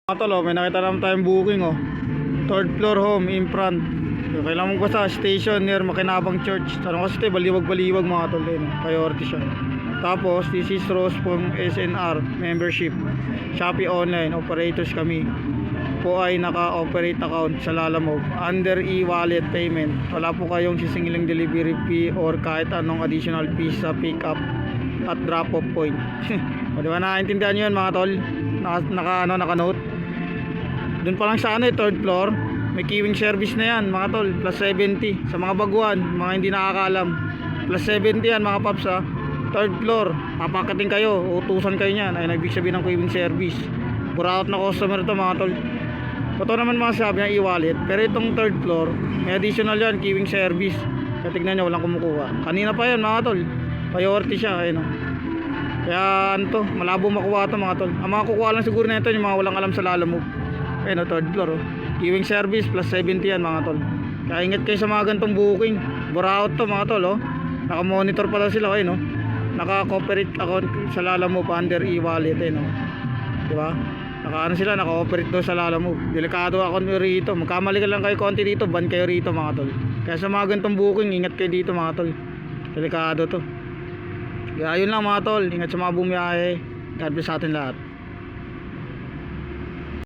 Mga tol, may nakita naman tayong booking third floor home in front. So, kailangan mo ko sa station near Makinabang Church. Tanong kasi ito, baliwag-baliwag mga tol. Priority siya. Tapos, this is Rose from SNR membership. Shopee online, operators kami. Po ay naka-operate account sa Lalamove. Under e-wallet payment. Wala po kayong sisingiling delivery fee or kahit anong additional fees sa pick up at drop off point. O diba, nakaintindihan nyo yun mga tol? Naka-note. Doon pa lang sa third floor, may queuing service na yan mga tol, plus 70 sa mga baguhan, mga hindi nakakaalam. Plus 70 yan mga paps ha. Third floor, papakating kayo, utusan kayo niyan, ay nagbig sabihin ng queuing service. Buraot na customer to mga tol. Totoo naman mga sabi ng e-wallet, pero itong third floor, may additional yan, queuing service. Kaya tignan nyo, walang kumukuha. Kanina pa yan mga tol, priority siya, ayun o. Kaya malabo makuha ito mga tol. Ang mga kukuha lang siguro na ito, yung mga walang alam sa Lalamove. Ayun third floor queuing service plus 70 yan mga tol. Kaya ingat kayo sa mga gantong booking. Buraot to mga tol Naka-monitor pala sila kayo Naka-cooperate account sa Lalamove under e-wallet diba? Naka-operate daw sa Lalamove. Delikado ako rito. Magkamali ka lang kayo konti dito, ban kayo rito mga tol. Kaya sa mga gantong booking, ingat kayo dito mga tol. Delikado to. Kaya yun lang mga tol. Ingat sa mga bumiyahe. God bless sa atin lahat.